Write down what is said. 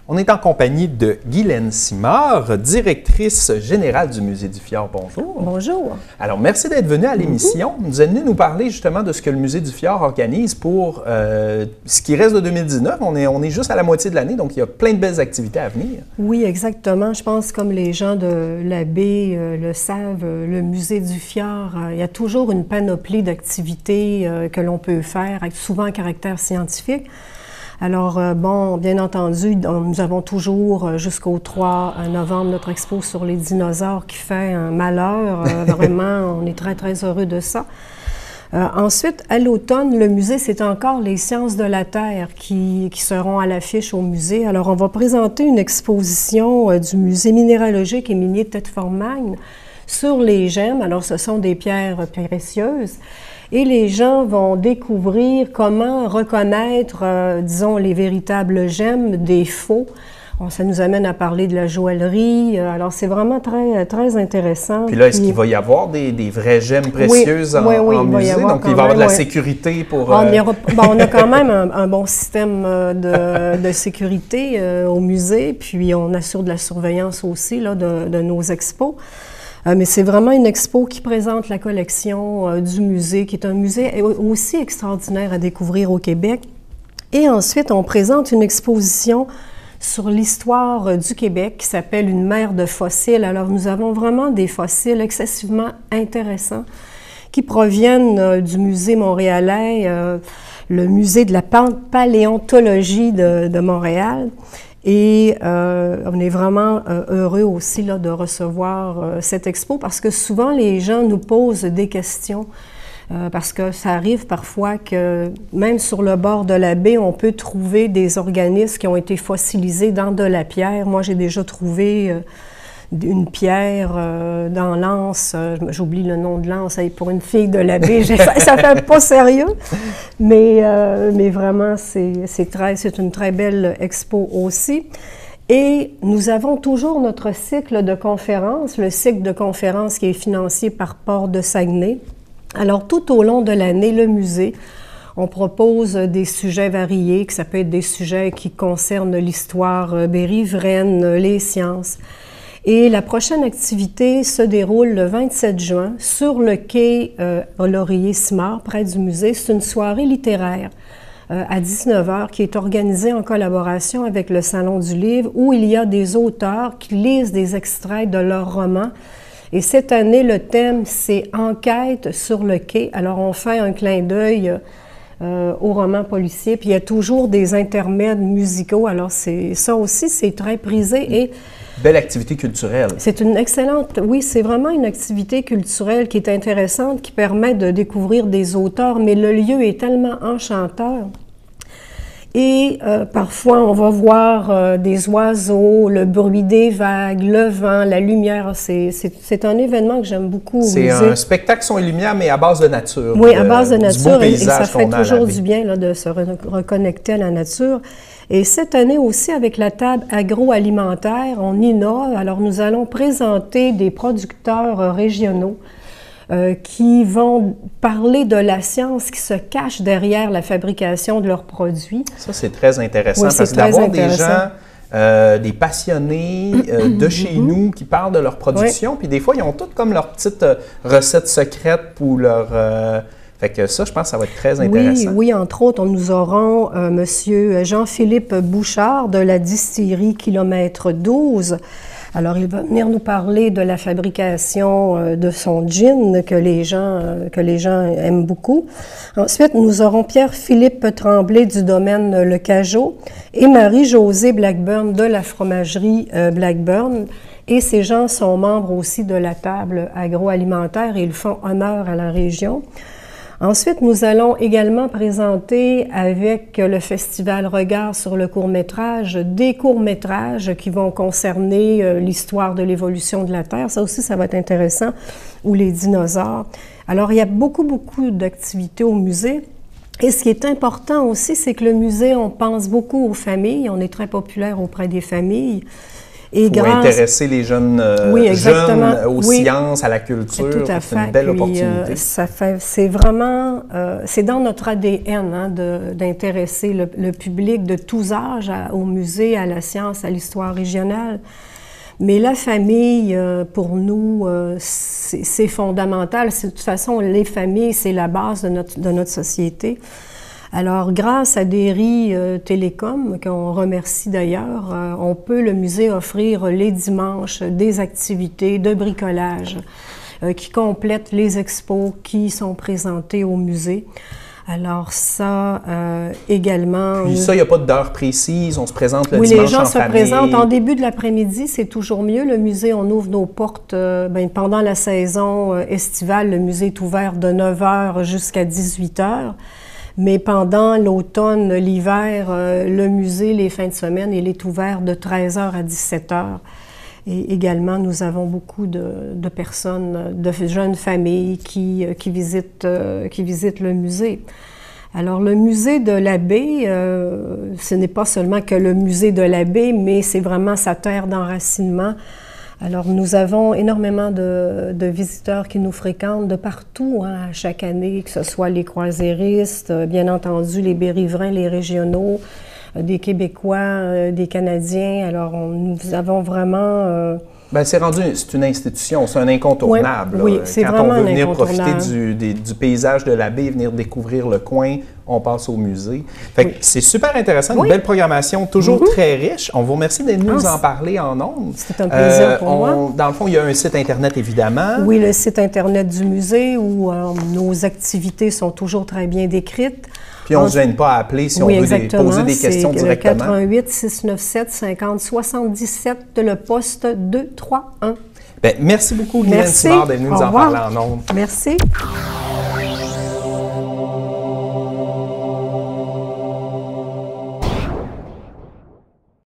On est en compagnie de Guylaine Simard, directrice générale du Musée du Fjord. Bonjour. Bonjour. Alors, merci d'être venue à l'émission. Vous êtes venue nous parler justement de ce que le Musée du Fjord organise pour ce qui reste de 2019. On est juste à la moitié de l'année, donc il y a plein de belles activités à venir. Oui, exactement. Je pense comme les gens de la baie le savent, le Musée du Fjord, il y a toujours une panoplie d'activités que l'on peut faire, avec souvent un caractère scientifique. Alors, bon, bien entendu, nous avons toujours jusqu'au 3 novembre notre expo sur les dinosaures qui fait un malheur. Vraiment, on est très, très heureux de ça. Ensuite, à l'automne, le musée, c'est encore les sciences de la Terre qui seront à l'affiche au musée. Alors, on va présenter une exposition du musée minéralogique et minier de Tête-Fort-Magne sur les gemmes. Alors, ce sont des pierres précieuses. Et les gens vont découvrir comment reconnaître, disons, les véritables gemmes des faux. Bon, ça nous amène à parler de la joaillerie. Alors, c'est vraiment très, très intéressant. Puis là, est-ce qu'il va y avoir des vraies gemmes précieuses en musée? Donc, il va y avoir de la sécurité pour... On a quand même un bon système de sécurité au musée. Puis, on assure de la surveillance aussi là, de nos expos. Mais c'est vraiment une expo qui présente la collection du musée, qui est un musée aussi extraordinaire à découvrir au Québec. Et ensuite, on présente une exposition sur l'histoire du Québec qui s'appelle « Une mer de fossiles ». Alors, nous avons vraiment des fossiles excessivement intéressants qui proviennent du musée montréalais, le musée de la paléontologie de Montréal. Et on est vraiment heureux aussi là, de recevoir cette expo parce que souvent les gens nous posent des questions parce que ça arrive parfois que même sur le bord de la baie, on peut trouver des organismes qui ont été fossilisés dans de la pierre. Moi, j'ai déjà trouvé une pierre dans l'Anse, j'oublie le nom de l'Anse, pour une fille de la baie, ça fait pas sérieux, mais vraiment, c'est une très belle expo aussi. Et nous avons toujours notre cycle de conférences, le cycle de conférences qui est financé par Port de Saguenay. Alors, tout au long de l'année, le musée, on propose des sujets variés, que ça peut être des sujets qui concernent l'histoire riveraine, les sciences. Et la prochaine activité se déroule le 27 juin sur le quai Laurier-Simard, près du musée. C'est une soirée littéraire à 19h qui est organisée en collaboration avec le Salon du Livre où il y a des auteurs qui lisent des extraits de leurs romans. Et cette année, le thème, c'est « Enquête sur le quai ». Alors, on fait un clin d'œil aux romans policiers. Puis, il y a toujours des intermèdes musicaux. Alors, ça aussi, c'est très prisé et... Belle activité culturelle. C'est une excellente... Oui, c'est vraiment une activité culturelle qui est intéressante, qui permet de découvrir des auteurs, mais le lieu est tellement enchanteur. Et parfois, on va voir des oiseaux, le bruit des vagues, le vent, la lumière. C'est un événement que j'aime beaucoup au musée. C'est un spectacle son et lumière, mais à base de nature. Oui, à base de nature. Et ça fait toujours du bien là, de se reconnecter à la nature. Et cette année aussi, avec la table agroalimentaire, on innove. Alors, nous allons présenter des producteurs régionaux qui vont parler de la science qui se cache derrière la fabrication de leurs produits. Ça, c'est très intéressant, oui, parce que d'avoir des gens, des passionnés de chez nous qui parlent de leur production, oui. Puis des fois, ils ont toutes comme leur petite recette secrète pour leur... Fait que ça, je pense que ça va être très intéressant. Oui, entre autres, nous aurons M. Jean-Philippe Bouchard de la distillerie Kilomètre 12. Alors, il va venir nous parler de la fabrication de son gin que les gens aiment beaucoup. Ensuite, nous aurons Pierre-Philippe Tremblay du domaine Le Cajot et Marie-Josée Blackburn de la fromagerie Blackburn. Et ces gens sont membres aussi de la table agroalimentaire et ils font honneur à la région. Ensuite, nous allons également présenter avec le Festival Regard sur le court-métrage des courts-métrages qui vont concerner l'histoire de l'évolution de la Terre. Ça aussi, ça va être intéressant, ou les dinosaures. Alors, il y a beaucoup d'activités au musée. Et ce qui est important aussi, c'est que le musée, on pense beaucoup aux familles. On est très populaire auprès des familles. Et pour intéresser les jeunes, jeunes aux sciences, à la culture. Tout à fait. C'est une belle Puis, opportunité. C'est vraiment, c'est dans notre ADN hein, d'intéresser le public de tous âges au musée, à la science, à l'histoire régionale. Mais la famille, pour nous, c'est fondamental. De toute façon, les familles, c'est la base de notre société. Alors, grâce à Derry Télécom, qu'on remercie d'ailleurs, le musée offrir les dimanches des activités de bricolage qui complètent les expos qui sont présentées au musée. Alors ça, également... Puis ça, il n'y a pas d'heure précise, on se présente le dimanche en famille. Oui, les gens se présentent en début de l'après-midi, c'est toujours mieux. Le musée, on ouvre nos portes pendant la saison estivale, le musée est ouvert de 9 h jusqu'à 18 h. Mais pendant l'automne, l'hiver, le musée, les fins de semaine, il est ouvert de 13 h à 17 h. Et également, nous avons beaucoup de personnes, de jeunes familles qui visitent le musée. Alors, le musée de l'abbé, ce n'est pas seulement que le musée de l'abbé, mais c'est vraiment sa terre d'enracinement. Alors, nous avons énormément de visiteurs qui nous fréquentent de partout, hein, chaque année, que ce soit les croisiéristes, bien entendu, les bérivrains, les régionaux, des Québécois, des Canadiens. Alors, nous avons vraiment... c'est une institution, c'est un incontournable. Oui, c'est vraiment quand on veut venir profiter du paysage de la baie, venir découvrir le coin, on passe au musée. Fait que c'est super intéressant, une belle programmation, toujours très riche. On vous remercie d'être venu nous en parler en ondes. C'est un plaisir pour moi. Dans le fond, il y a un site Internet, évidemment. Oui, le site Internet du musée où nos activités sont toujours très bien décrites. Puis on ne se gêne pas à appeler si on veut poser des questions directement. 88 697 50 77, le poste 231. Merci beaucoup, Guylaine Simard, d'être venue nous en parler en ondes. Merci.